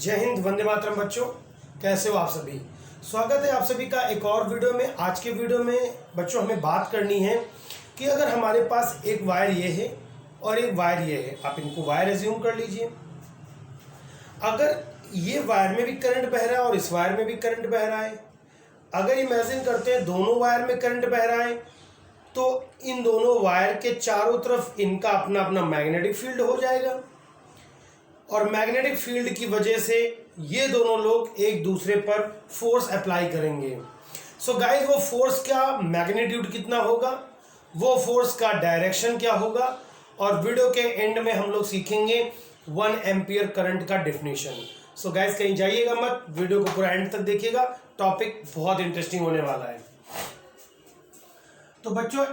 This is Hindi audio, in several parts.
जय हिंद, वंदे मातरम। बच्चों कैसे हो आप सभी। स्वागत है आप सभी का एक और वीडियो में। आज के वीडियो में बच्चों हमें बात करनी है कि अगर हमारे पास एक वायर ये है और एक वायर ये है, आप इनको वायर एज्यूम कर लीजिए। अगर ये वायर में भी करंट बह रहा है और इस वायर में भी करंट बह रहा है, अगर इमेजिन करते हैं दोनों वायर में करंट बह रहा है, तो इन दोनों वायर के चारों तरफ इनका अपना अपना मैग्नेटिक फील्ड हो जाएगा और मैग्नेटिक फील्ड की वजह से ये दोनों लोग एक दूसरे पर फोर्स अप्लाई करेंगे। सो गाइस, वो फोर्स का मैग्नीट्यूड कितना होगा, वो फोर्स का डायरेक्शन क्या होगा, और वीडियो के एंड में हम लोग सीखेंगे 1 एम्पियर करंट का डेफिनेशन। सो गाइस, कहीं जाइएगा मत, वीडियो को पूरा एंड तक देखिएगा, टॉपिक बहुत इंटरेस्टिंग होने वाला है। तो बच्चों,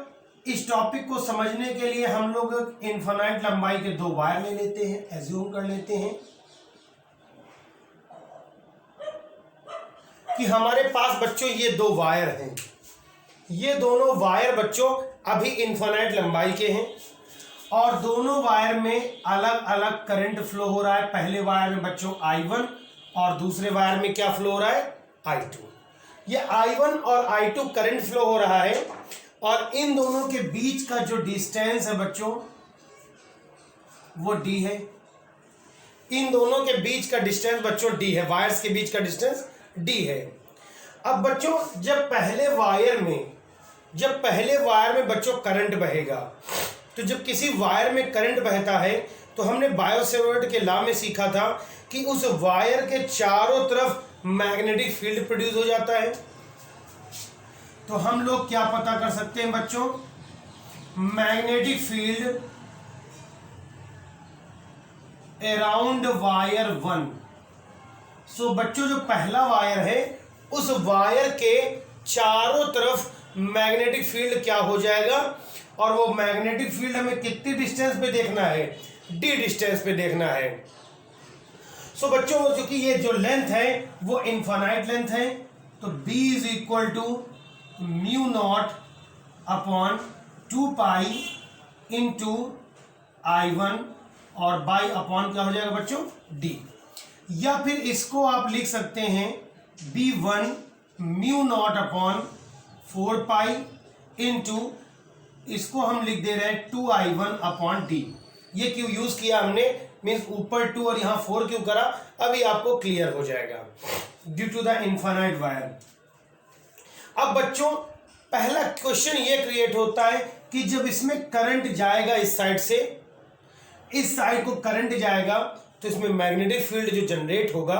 इस टॉपिक को समझने के लिए हम लोग इनफाइनाइट लंबाई के दो वायर ले लेते हैं, एज्यूम कर लेते हैं कि हमारे पास बच्चों ये दो वायर हैं। ये दोनों वायर बच्चों अभी इनफाइनाइट लंबाई के हैं और दोनों वायर में अलग अलग करंट फ्लो हो रहा है। पहले वायर में बच्चों I1 और दूसरे वायर में क्या फ्लो हो रहा है, I2। ये I1 और I2 करंट फ्लो हो रहा है और इन दोनों के बीच का जो डिस्टेंस है बच्चों वो D है। इन दोनों के बीच का डिस्टेंस बच्चों D है, वायर्स के बीच का डिस्टेंस D है। अब बच्चों, जब पहले वायर में बच्चों करंट बहेगा, तो जब किसी वायर में करंट बहता है तो हमने बायो-सेवर्ट के लॉ में सीखा था कि उस वायर के चारों तरफ मैग्नेटिक फील्ड प्रोड्यूस हो जाता है। तो हम लोग क्या पता कर सकते हैं बच्चों, मैग्नेटिक फील्ड अराउंड वायर 1। सो बच्चों, जो पहला वायर है उस वायर के चारों तरफ मैग्नेटिक फील्ड क्या हो जाएगा, और वो मैग्नेटिक फील्ड हमें कितनी डिस्टेंस पे देखना है, d डिस्टेंस पे देखना है। सो बच्चों, जो कि ये जो लेंथ है वो इनफाइनाइट लेंथ है, तो b is equal to mu not upon 2 pi into I1 और बाई अपॉन क्या हो जाएगा बच्चों, d। या फिर इसको आप लिख सकते हैं B1 mu not upon 4 pi into, इसको हम लिख दे रहे हैं 2I1 अपॉन d। ये क्यों यूज किया हमने, मीन्स ऊपर 2 और यहां 4 क्यों करा, अभी आपको क्लियर हो जाएगा, due to the infinite wire. अब बच्चों, पहला क्वेश्चन ये क्रिएट होता है कि जब इसमें करंट जाएगा इस साइड से, इस साइड को करंट जाएगा, तो इसमें मैग्नेटिक फील्ड जो जनरेट होगा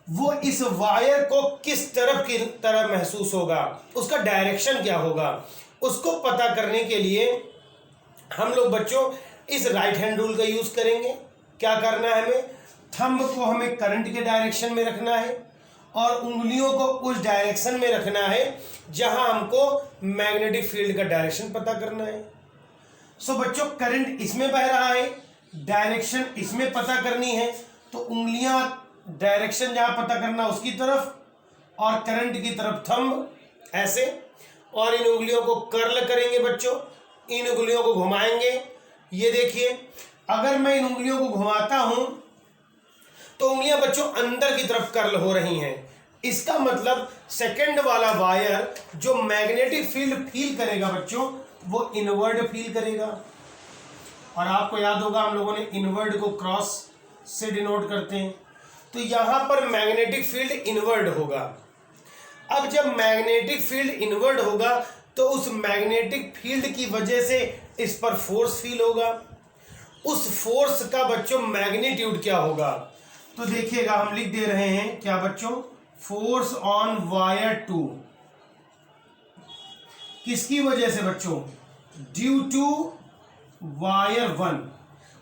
वो इस वायर को किस तरफ की तरह महसूस होगा, उसका डायरेक्शन क्या होगा, उसको पता करने के लिए हम लोग बच्चों इस राइट हैंड रूल का यूज करेंगे। क्या करना है हमें, थंब को हमें करंट के डायरेक्शन में रखना है और उंगलियों को उस डायरेक्शन में रखना है जहां हमको मैग्नेटिक फील्ड का डायरेक्शन पता करना है। सो बच्चों, करंट इसमें बह रहा है, डायरेक्शन इसमें पता करनी है, तो उंगलियां डायरेक्शन जहां पता करना उसकी तरफ और करंट की तरफ थंब ऐसे, और इन उंगलियों को कर्ल करेंगे बच्चों, इन उंगलियों को घुमाएंगे। ये देखिए, अगर मैं इन उंगलियों को घुमाता हूं तो उंगलियां बच्चों अंदर की तरफ कर्ल हो रही हैं। इसका मतलब सेकंड वाला वायर जो मैग्नेटिक फील्ड फील करेगा बच्चों, वो इनवर्ड फील करेगा। और आपको याद होगा हम लोगों ने इनवर्ड को क्रॉस से डिनोट करते हैं, तो यहां पर मैग्नेटिक फील्ड इनवर्ड होगा। अब जब मैग्नेटिक फील्ड इनवर्ड होगा तो उस मैग्नेटिक फील्ड की वजह से इस पर फोर्स फील होगा। उस फोर्स का बच्चों मैग्नीट्यूड क्या होगा, तो देखिएगा हम लिख दे रहे हैं क्या बच्चों, फोर्स ऑन वायर 2। किसकी वजह से बच्चों, ड्यू टू वायर 1।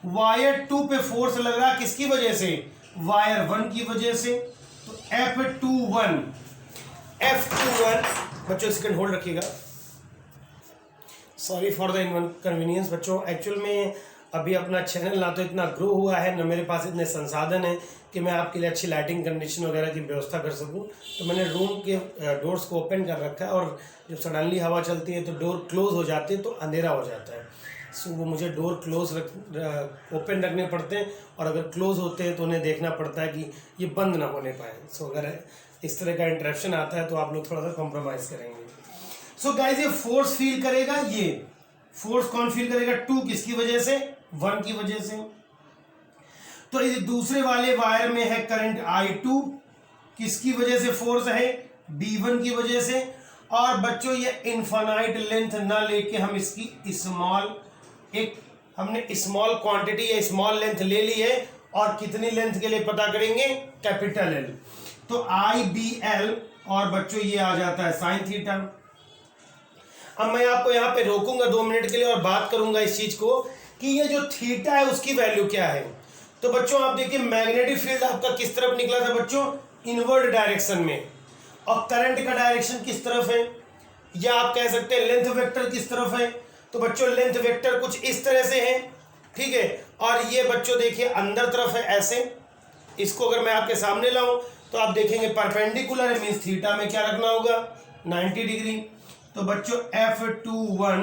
वायर 2 पे फोर्स लग रहा किसकी वजह से, वायर 1 की वजह से। तो F21 बच्चों, सेकंड होल्ड रखिएगा, सॉरी फॉर द इनकन्वीनियंस बच्चों। एक्चुअल में अभी अपना चैनल ना तो इतना ग्रो हुआ है, न मेरे पास इतने संसाधन हैं कि मैं आपके लिए अच्छी लाइटिंग कंडीशन वगैरह की व्यवस्था कर सकूं। तो मैंने रूम के डोर्स को ओपन कर रखा है और जब सडनली हवा चलती है तो डोर क्लोज हो जाती है तो अंधेरा हो जाता है। सो वो मुझे डोर क्लोज ओपन रखने पड़ते हैं, और अगर क्लोज होते हैं तो उन्हें देखना पड़ता है कि ये बंद ना होने पाए। सो अगर इस तरह का इंटरप्शन आता है तो आप लोग थोड़ा सा कॉम्प्रोमाइज़ करेंगे। सो गाइज ये फोर्स फील करेगा, ये फोर्स कौन फील करेगा? 2 किसकी वजह से? 1 की वजह से। तो इस दूसरे वाले वायर में है करंट I2, किसकी वजह से फोर्स है? B1 की वजह से। और बच्चों ये इनफाइनाइट लेंथ ना लेके हम इसकी हमने स्मॉल क्वांटिटी या स्मॉल लेंथ ले ली है, और कितनी लेंथ के लिए पता करेंगे? Capital L। तो IBL, और बच्चों ये आ जाता है साइन थीटा। अब मैं आपको यहाँ पे रोकूंगा 2 मिनट के लिए और बात करूंगा इस चीज को कि ये जो थीटा है उसकी वैल्यू क्या है। तो बच्चों आप देखिए मैग्नेटिक फील्ड आपका किस तरफ निकला था बच्चों? इनवर्ड डायरेक्शन में। और करंट का डायरेक्शन किस तरफ है, या आप कह सकते हैं लेंथ वेक्टर किस तरफ है? तो बच्चों लेंथ वेक्टर कुछ इस तरह से है, ठीक है। और ये बच्चों देखिए अंदर तरफ है ऐसे। इसको अगर मैं आपके सामने लाऊं तो आप देखेंगे परपेंडिकुलर है, मीन्स थीटा में क्या रखना होगा? 90 डिग्री। तो बच्चों F21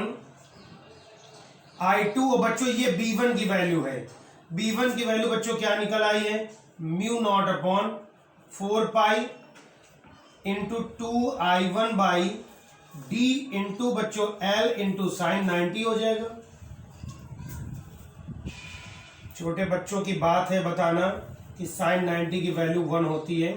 I2, और बच्चों ये B1 की वैल्यू है। B1 की वैल्यू बच्चों क्या निकल आई है? Mu not upon 4 pi into 2I1 by D into बच्चों L इंटू साइन 90 हो जाएगा। छोटे बच्चों की बात है बताना कि साइन 90 की वैल्यू 1 होती है।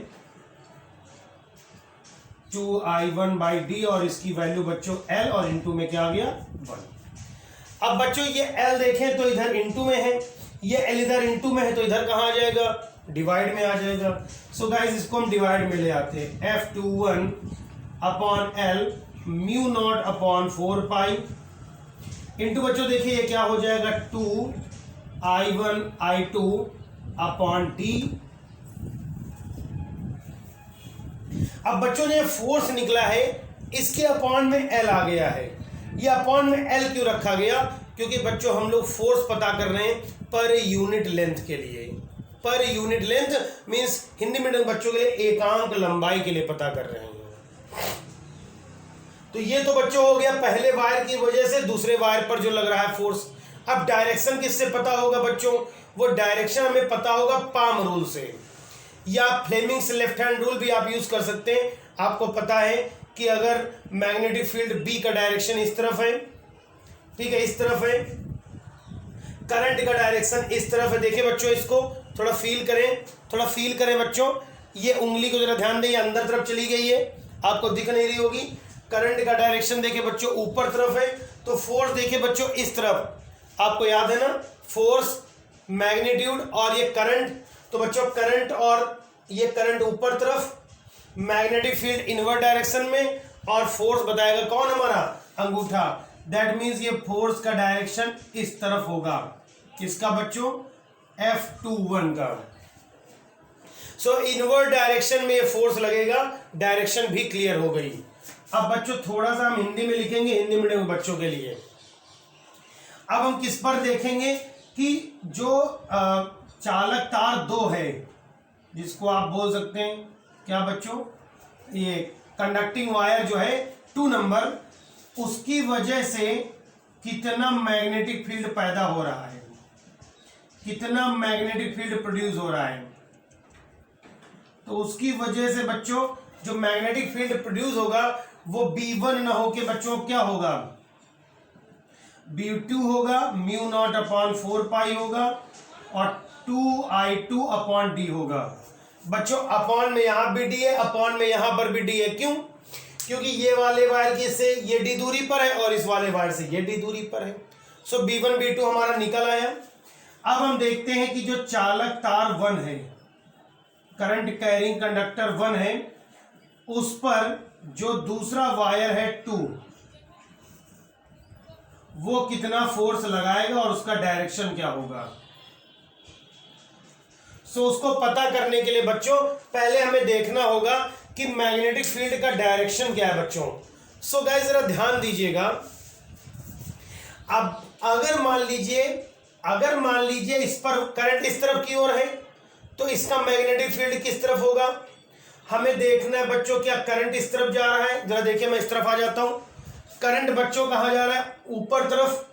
2I1 बाई डी, और इसकी वैल्यू बच्चों L, और इंटू में क्या आ गया? 1। अब बच्चों ये L देखें तो इधर इंटू में है, ये L इधर इंटू में है, तो इधर कहाँ आ जाएगा? डिवाइड में आ जाएगा। सो गाइस इसको हम डिवाइड में ले आते हैं। F21 upon L mu not upon 4 pi into बच्चों देखिए ये क्या हो जाएगा? 2I1 I2 upon D. अब बच्चों ये फोर्स निकला है, इसके अपॉन में L आ गया है। ये अपॉन में L क्यों रखा गया? क्योंकि बच्चों हम लोग फोर्स पता कर रहे हैं पर यूनिट लेंथ के लिए। Per unit length means Hindi medium बच्चों के लिए एकांक लंबाई के लिए पता कर रहे हैं। तो ये तो बच्चों हो गया पहले वायर की वजह से दूसरे वायर पर जो लग रहा है फोर्स। अब डायरेक्शन किससे पता होगा बच्चों? वो डायरेक्शन हमें पता होगा पाम रूल से, या फ्लेमिंग्स लेफ्ट हैंड रूल भी आप यूज कर सकते हैं। आपको पता है कि अगर मैग्नेटिक फील्ड बी का डायरेक्शन इस तरफ है, ठीक है, इस तरफ है, करंट का डायरेक्शन इस तरफ है। देखिए बच्चों इसको थोड़ा फील करें, थोड़ा फील करें बच्चों। ये उंगली को जरा ध्यान दें, अंदर तरफ चली गई है, आपको दिख नहीं रही होगी। करंट का डायरेक्शन देखिए बच्चों ऊपर तरफ है, तो फोर्स देखिए बच्चों इस तरफ। आपको याद है ना, फोर्स मैग्नीट्यूड और ये करंट। तो बच्चों करंट और ये करंट ऊपर तरफ, मैग्नेटिक फील्ड इनवर्ट डायरेक्शन में, और फोर्स बताएगा कौन? हमारा अंगूठा। दैट मीन्स ये फोर्स का डायरेक्शन इस तरफ होगा। किसका बच्चों? F21 का। सो इनवर्ट डायरेक्शन में ये फोर्स लगेगा, डायरेक्शन भी क्लियर हो गई। अब बच्चों थोड़ा सा हम हिंदी में लिखेंगे, हिंदी मीडियम बच्चों के लिए। अब हम किस पर देखेंगे कि जो चालक तार 2 है, जिसको आप बोल सकते हैं क्या बच्चों? ये कंडक्टिंग वायर जो है 2 नंबर, उसकी वजह से कितना मैग्नेटिक फील्ड पैदा हो रहा है, कितना मैग्नेटिक फील्ड प्रोड्यूस हो रहा है। तो उसकी वजह से बच्चों जो मैग्नेटिक फील्ड प्रोड्यूस होगा वो B1 ना होके बच्चों क्या होगा? B2 होगा, म्यू नॉट अपॉन 4 पाई होगा, और 2I2 अपॉन डी होगा। बच्चों अपॉन में यहां भी डी है, अपॉन में यहां पर भी डी है। क्यों? क्योंकि ये वाले वायर की से ये डी दूरी पर है और इस वाले वायर से ये डी दूरी पर है। सो B1 B2 हमारा निकल आया। अब हम देखते हैं कि जो चालक तार 1 है, करंट कैरिंग कंडक्टर 1 है, उस पर जो दूसरा वायर है 2, वो कितना फोर्स लगाएगा और उसका डायरेक्शन क्या होगा। सो उसको पता करने के लिए बच्चों पहले हमें देखना होगा कि मैग्नेटिक फील्ड का डायरेक्शन क्या है बच्चों। सो गाइस जरा ध्यान दीजिएगा। अब अगर मान लीजिए इस पर करंट इस तरफ की ओर है, तो इसका मैग्नेटिक फील्ड किस तरफ होगा? हमें देखना है बच्चों क्या करंट इस तरफ जा रहा है। जरा देखिए मैं इस तरफ आ जाता हूं। करंट बच्चों कहां जा रहा है? ऊपर तरफ।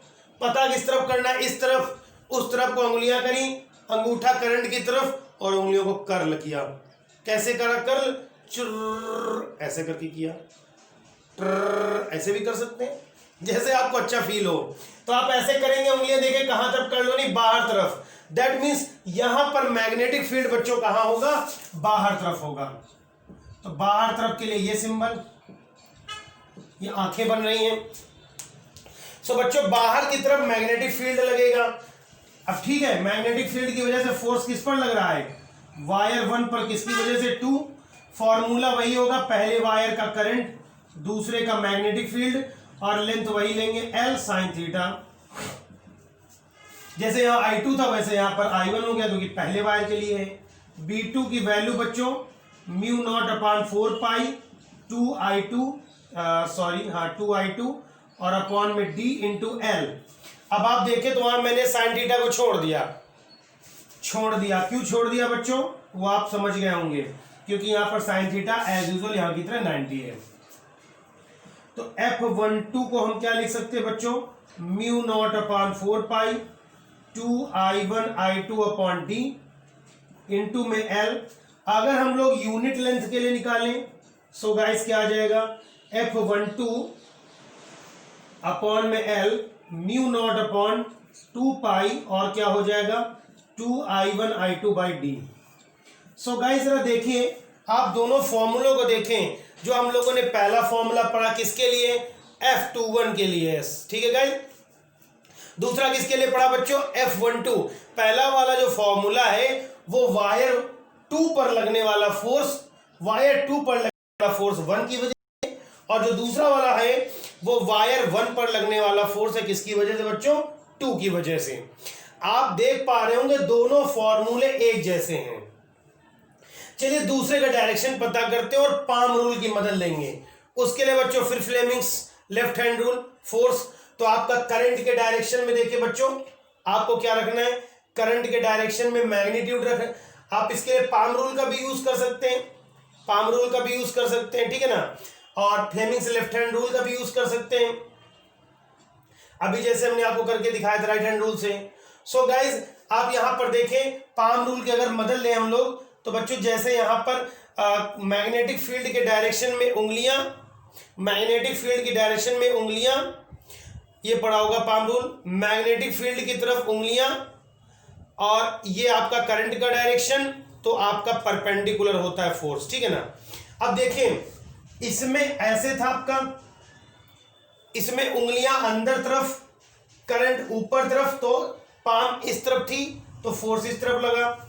पता किस तरफ करना है, इस तरफ, उस तरफ को उंगलियां करी, अंगूठा करंट की तरफ और उंगलियों को कर्ल किया। कैसे करा कर्ल? चुर्र ऐसे करके किया, ऐसे भी कर सकते हैं जैसे आपको अच्छा फील हो। तो आप ऐसे करेंगे, उंगलियां देखें कहां तरफ कर्ल होनी, बाहर तरफ। दैट मीन्स यहां पर मैग्नेटिक फील्ड बच्चों कहां होगा, बाहर तरफ होगा। तो बाहर तरफ के लिए ये सिंबल, ये आंखें बन रही हैं। सो बच्चों बाहर की तरफ मैग्नेटिक फील्ड लगेगा। अब ठीक है, मैग्नेटिक फील्ड की वजह से फोर्स किस पर लग रहा है, वायर 1 पर। किसकी वजह से, 2। फॉर्मूला वही होगा, पहले वायर का करंट, दूसरे का मैग्नेटिक फील्ड, और लेंथ वही लेंगे L sin थीटा। जैसे यहां I2 था वैसे यहां पर I1 हो गया, क्योंकि पहले वायर के लिए है। B2 की वैल्यू बच्चों μ0/4 पाई 2I2 और अपॉन में D इंटू L। अब आप देखें तो वहां मैंने साइन थीटा को छोड़ दिया। क्यों छोड़ दिया बच्चों, वो आप समझ गए होंगे, क्योंकि यहां पर साइन थीटा एज यूजुअल यहां की तरह 90 है। तो F12 को हम क्या लिख सकते हैं बच्चों, μ0/4 पाई 2I1 अपॉन D इंटू में L। अगर हम लोग यूनिट लेंथ के लिए निकालें, सो गाइस क्या आ जाएगा, F12 अपॉन में L μ0/2 पाई और क्या हो जाएगा 2I1 by D। So guys जरा देखिए, आप दोनों फॉर्मूलों को देखें। जो हम लोगों ने पहला फॉर्मूला पढ़ा किसके लिए, F21 के लिए, ठीक है गाइस। दूसरा किसके लिए पढ़ा बच्चों, F12। पहला वाला जो फॉर्मूला है वो वायर 2 पर लगने वाला फोर्स, वायर 2 पर लगने वाला फोर्स 1 की वजह से, और जो दूसरा वाला है वो वायर 1 पर लगने वाला फोर्स है किसकी वजह से बच्चों, 2 की वजह से। आप देख पा रहे होंगे दोनों फॉर्मूले एक जैसे हैं। चलिए दूसरे का डायरेक्शन पता करते हैं और पाम रूल की मदद लेंगे। उसके लिए बच्चों फिर Fleming's left hand rule, force. तो आपका करंट के डायरेक्शन में देखिए बच्चों, आपको क्या रखना है, करंट के डायरेक्शन में मैग्नीट्यूड रख। आप इसके लिए पाम रूल का भी यूज कर सकते हैं, ठीक है ना, और फ्लेमिंग्स लेफ्ट हैंड रूल का भी यूज कर सकते हैं, अभी जैसे हमने आपको करके दिखाया था राइट हैंड रूल से। सो गाइज आप यहां पर देखें, पाम रूल की अगर मदद लें हम लोग, तो बच्चों जैसे यहां पर मैग्नेटिक फील्ड के डायरेक्शन में उंगलियां, ये पड़ा होगा पाम रूल, मैग्नेटिक फील्ड की तरफ उंगलियां, और ये आपका करंट का डायरेक्शन, तो आपका परपेंडिकुलर होता है फोर्स, ठीक है ना। अब देखें इसमें ऐसे था आपका, इसमें उंगलियां अंदर तरफ, करंट ऊपर तरफ, तो पाम इस तरफ थी तो फोर्स इस तरफ लगा।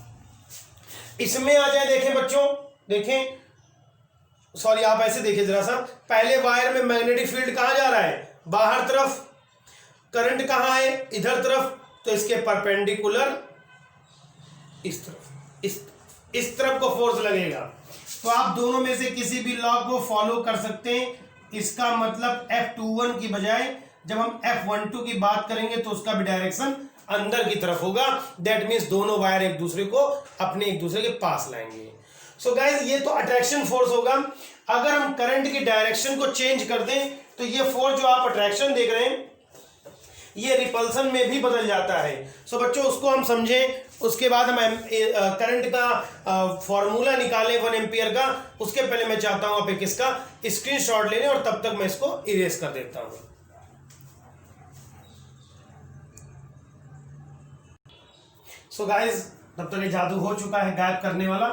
इसमें आ जाए, देखें बच्चों, देखें, सॉरी आप ऐसे देखिए जरा सा, पहले वायर में मैग्नेटिक फील्ड कहां जा रहा है, बाहर तरफ, करंट कहां है, इधर तरफ, तो इसके परपेंडिकुलर इस तरफ, इस तरफ को फोर्स लगेगा। तो आप दोनों में से किसी भी लॉ को फॉलो कर सकते हैं। इसका मतलब F21 की बजाय जब हम F12 की बात करेंगे तो उसका भी डायरेक्शन अंदर की तरफ होगा। दैट मीन्स दोनों वायर एक दूसरे के पास लाएंगे। सो गाइस ये तो अट्रैक्शन फोर्स होगा। अगर हम करंट की डायरेक्शन को चेंज कर दें तो ये फोर्स जो आप अट्रैक्शन देख रहे हैं ये रिपल्सन में भी बदल जाता है। सो बच्चों उसको हम समझें, उसके बाद हम करंट का फॉर्मूला निकालें 1 एम्पियर का। उसके पहले मैं चाहता हूं आप एक इसका स्क्रीनशॉट ले लें और तब तक मैं इसको इरेज कर देता हूं। सो गाइस तब तक ये जादू हो चुका है गायब करने वाला।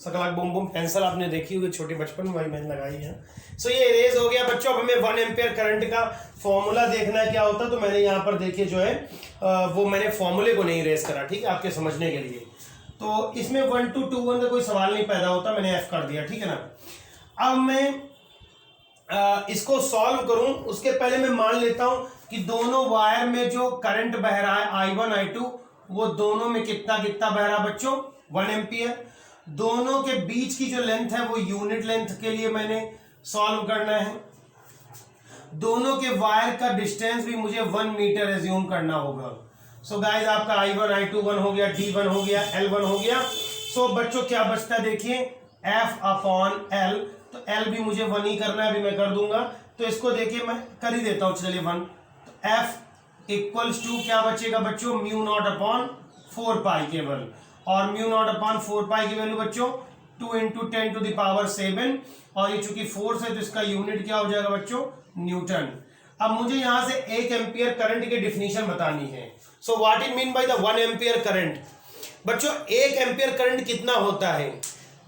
सकलाक बूम बूम पेंसिल आपने देखी होगी छोटे बचपन में, वही मैंने लगाई है। सो ये इरेज हो गया बच्चों। अब हमें 1 एम्पियर करंट का फॉर्मूला देखना है क्या होता है, तो मैंने यहाँ पर देखिए जो है वो मैंने फॉर्मूले को नहीं इरेज करा, ठीक है, आपके समझने के लिए। तो इसमें 1 to 2 1 का कोई सवाल नहीं पैदा होता, मैंने F कर दिया, ठीक है ना। अब मैं इसको सॉल्व करूं उसके पहले मैं मान लेता हूं कि दोनों वायर में जो करंट बह रहा है I1 I2 वो दोनों में कितना कितना बह रहा है बच्चों, 1 एम्पियर। दोनों के बीच की जो लेंथ है वो यूनिट लेंथ के लिए मैंने सॉल्व करना है। दोनों के वायर का डिस्टेंस भी मुझे 1 मीटर एज्यूम करना होगा। सो गाइस आपका I1 I2 1 हो गया, D1 हो गया, L1 हो गया। सो बच्चों क्या बचता है देखिए F/L, तो L भी मुझे 1 ही करना है, अभी मैं कर दूंगा। तो इसको देखिए मैं कर ही देता हूं, चलिए 1, तो F इक्वल्स टू क्या बचेगा बच्चों, म्यू नॉट अपॉन 4 पाई केवल, और म्यू नॉट अपॉन 4 पाई की वैल्यू बच्चों 2 इंटू 10 टू द पावर 7, और ये चूंकि फोर्स है तो इसका यूनिट क्या हो जाएगा बच्चों, न्यूटन। अब मुझे यहां से 1 एम्पियर करंट की डिफिनीशन बतानी है। So what it mean by the 1 ampere current. बच्चों 1 एम्पियर करंट कितना होता है,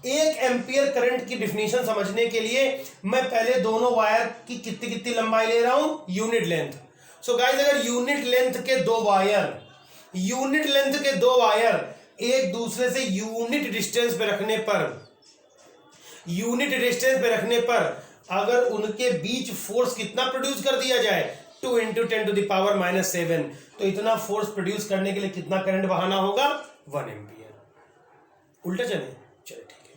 1 एम्पियर करंट की डिफिनीशन समझने के लिए मैं पहले दोनों वायर की कितनी कितनी लंबाई ले रहा हूं, यूनिट लेंथ। सो गाइस अगर यूनिट लेंथ के दो वायर एक दूसरे से यूनिट डिस्टेंस पे रखने पर अगर उनके बीच फोर्स कितना प्रोड्यूस कर दिया जाए, 2 इंटू 10 टू द पावर -7, तो इतना फोर्स प्रोड्यूस करने के लिए कितना करंट बहाना होगा, 1 एम्पियर। उल्टा चले, चले ठीक है।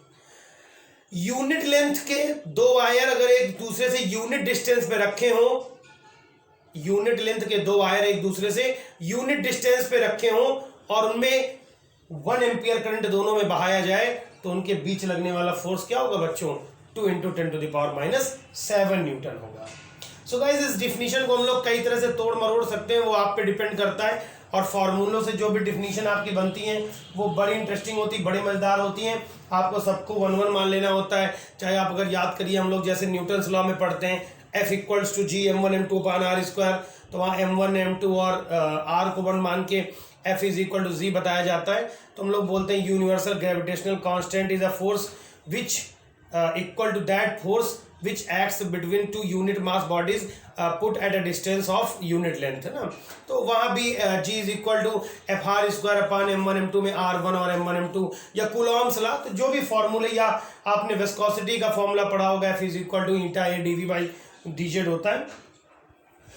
यूनिट लेंथ के दो वायर अगर एक दूसरे से यूनिट डिस्टेंस पे रखे हो, यूनिट लेंथ के दो वायर एक दूसरे से यूनिट डिस्टेंस पे रखे हो और उनमें 1 एम्पियर करंट दोनों में बहाया जाए, तो उनके बीच लगने वाला फोर्स क्या होगा बच्चों, 2 into 10 to the power -7 newton होगा। सो गाइस इस डिफिनीशन को हम लोग कई तरह से तोड़ मरोड़ सकते हैं, वो आप पे डिपेंड करता है, और फॉर्मूलों से जो भी डिफिनीशन आपकी बनती हैं वो बड़ी इंटरेस्टिंग होती, बड़ी मजेदार होती हैं। आपको सबको 1 मान लेना होता है, चाहे आप अगर याद करिए हम लोग जैसे न्यूटन्स लॉ में पढ़ते हैं F equals to G m1 m2 upon r square, तो वहाँ m1 m2 और r को 1 मान के F is equal to G बताया जाता है। तो हम लोग बोलते हैं universal gravitational constant is a force which equal to that force which acts between two unit mass bodies put at a distance of unit length, है ना। तो वहाँ भी g is equal to F R square upon m1 m2 में r1 और m1 m2, या कूलॉम्स लॉ, तो जो भी फॉर्मूले, या आपने विस्कोसिटी का फॉर्मूला पढ़ा होगा F is equal to eta A dv by dz होता है।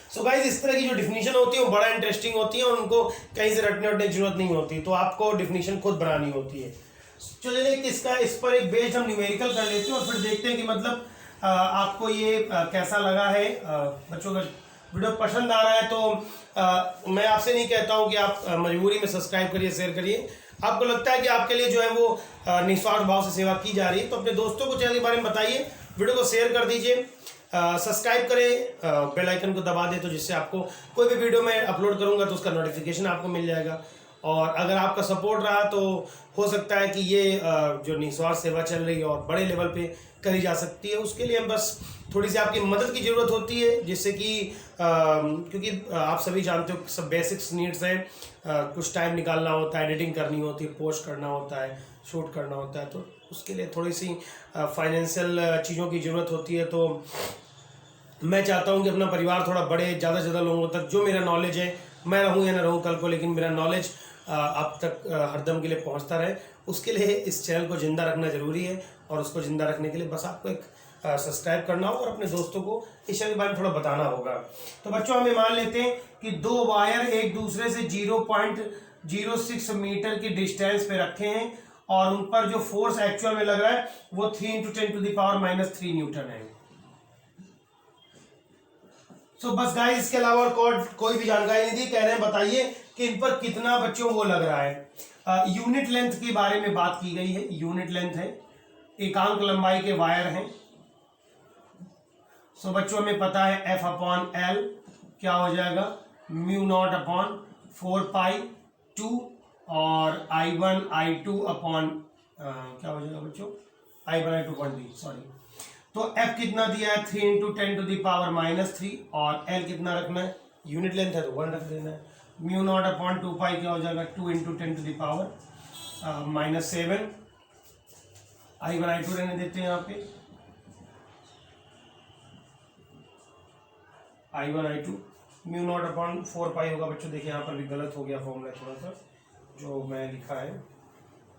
सो गाइस इस तरह की जो डिफिनीशन होती है वो बड़ा इंटरेस्टिंग होती है, और उनको कहीं से रटने वटने की जरूरत नहीं होती, तो आपको डिफिनीशन खुद बनानी होती है। चलिए इसका इस पर एक बेस्ड हम न्यूमेरिकल कर लेते हैं और फिर देखते हैं कि मतलब आपको ये कैसा लगा है। बच्चों अगर वीडियो पसंद आ रहा है तो मैं आपसे नहीं कहता हूँ कि आप मजबूरी में सब्सक्राइब करिए, शेयर करिए। आपको लगता है कि आपके लिए जो है वो निस्वार्थ भाव से सेवा की जा रही है, तो अपने दोस्तों को चैनल के बारे में बताइए, वीडियो को शेयर कर दीजिए, सब्सक्राइब करें, बेल आइकन को दबा दें, तो जिससे आपको कोई भी वीडियो मैं अपलोड करूँगा तो उसका नोटिफिकेशन आपको मिल जाएगा। और अगर आपका सपोर्ट रहा तो हो सकता है कि ये जो निस्वार्थ सेवा चल रही है और बड़े लेवल पे करी जा सकती है। उसके लिए हम बस थोड़ी सी आपकी मदद की ज़रूरत होती है, जिससे कि क्योंकि आप सभी जानते हो सब बेसिक्स नीड्स हैं, कुछ टाइम निकालना होता है, एडिटिंग करनी होती है, पोस्ट करना होता है, शूट करना होता है, तो उसके लिए थोड़ी सी फाइनेंशियल चीज़ों की ज़रूरत होती है। तो मैं चाहता हूँ कि अपना परिवार थोड़ा बढ़े, ज़्यादा से ज़्यादा लोगों तक जो मेरा नॉलेज है, मैं रहूँ या ना रहूँ कल को, लेकिन मेरा नॉलेज आप तक हरदम के लिए पहुंचता रहे, उसके लिए इस चैनल को ज़िंदा रखना ज़रूरी है। और उसको ज़िंदा रखने के लिए बस आपको एक सब्सक्राइब करना होगा और अपने दोस्तों को इस चैनल के बारे में थोड़ा बताना होगा। तो बच्चों हमें मान लेते हैं कि दो वायर एक दूसरे से 0.06 मीटर की डिस्टेंस पे रखे हैं और उन पर जो फोर्स एक्चुअल में लग रहा है वो 3 into 10 to the power -3 newton है। तो बस गाइस इसके अलावा और कोई भी जानकारी नहीं दी, कह रहे हैं बताइए कि इन पर कितना बच्चों वो लग रहा है। यूनिट लेंथ के बारे में बात की गई है। यूनिट लेंथ है, एकांक लंबाई के वायर हैं। सो बच्चों हमें पता है F अपॉन L क्या हो जाएगा, म्यू नॉट अपॉन 4 पाई 2 और I1 I2 अपॉन क्या हो जाएगा बच्चों, I1 I2 upon D, sorry. तो F कितना दिया है 3 इंटू 10 टू द पावर -3, और L कितना रखना है, यूनिट लेंथ है तो 1 रख देना है। म्यू नॉट अपॉन 2 पाई क्या हो जाएगा 2 into 10 to the power -7, I1 I2 रहने देते हैं यहाँ पे, I1 I2 mu not upon 4 पाई होगा। बच्चों देखिए यहाँ पर भी गलत हो गया फॉर्मूला थोड़ा सा जो मैं लिखा है,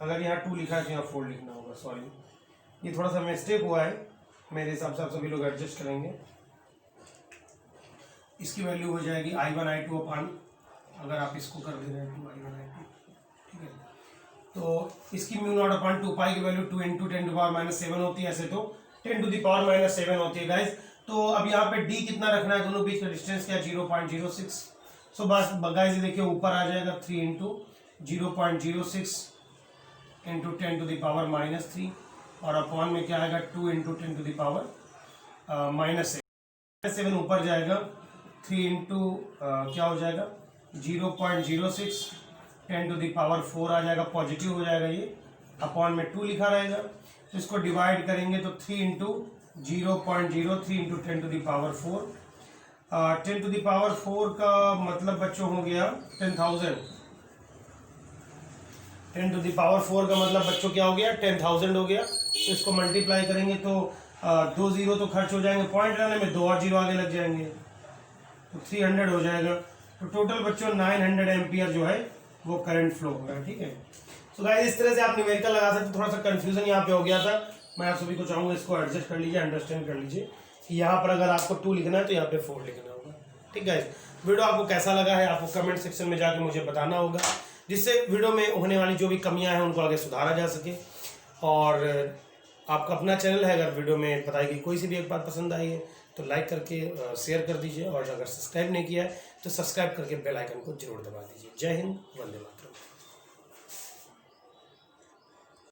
अगर यहाँ 2 लिखा है तो यहाँ 4 लिखना होगा, सॉरी ये थोड़ा सा मिस्टेक हुआ है, मेरे हिसाब से आप सभी लोग एडजस्ट करेंगे। इसकी वैल्यू हो जाएगी I1 I2 अपॉन, अगर आप इसको कर दे रहे हैं 2 I1 I2, ठीक है। तो इसकी म्यू नॉट अपॉन 2 पाई की वैल्यू 2 इंटू 10 टू पावर -7 होती है, ऐसे तो 10 टू द पावर -7 होती है गाइस। तो अब यहाँ पे D कितना रखना है, दोनों बीच का डिस्टेंस क्या है 0.06। सो बस गाइस देखिए ऊपर आ जाएगा 3 into 0.06 into 10 to the power -3, और अपॉन में क्या आएगा 2 इंटू 10 टू द पावर -7 ऊपर जाएगा 3 इंटू क्या हो जाएगा 0.06, 10⁴ आ जाएगा, पॉजिटिव हो जाएगा ये, अपॉन में 2 लिखा रहेगा। तो इसको डिवाइड करेंगे तो 3 इंटू 0.03 इंटू 10⁴, 10⁴ का मतलब बच्चों हो गया 10,000। 10⁴ का मतलब बच्चों क्या हो गया 10,000 हो गया। तो इसको मल्टीप्लाई करेंगे तो 2 जीरो तो खर्च हो जाएंगे पॉइंट लाने में, 2 और जीरो आगे लग जाएंगे, तो 300 हो जाएगा। तो टोटल बच्चों 900 एम्पियर जो है वो करंट फ्लो हो रहा है। ठीक है, तो गाइस इस तरह से आप न्यूमेरिकल लगा सकते। थोड़ा सा कंफ्यूजन यहाँ पे हो गया था, मैं आप सभी को चाहूँगा इसको एडजस्ट कर लीजिए, अंडरस्टैंड कर लीजिए कि यहाँ पर अगर आपको 2 लिखना है तो यहाँ पे 4 लिखना होगा। ठीक है, वीडियो आपको कैसा लगा है आपको कमेंट सेक्शन में जाके मुझे बताना होगा, जिससे वीडियो में होने वाली जो भी कमियां हैं उनको आगे सुधारा जा सके। और आपका अपना चैनल है, अगर वीडियो में बताई गई कोई सी भी एक बात पसंद आई है तो लाइक करके शेयर कर दीजिए, और अगर सब्सक्राइब नहीं किया है तो सब्सक्राइब करके बेल आइकन को जरूर दबा दीजिए। जय हिंद, वंदे मातरम।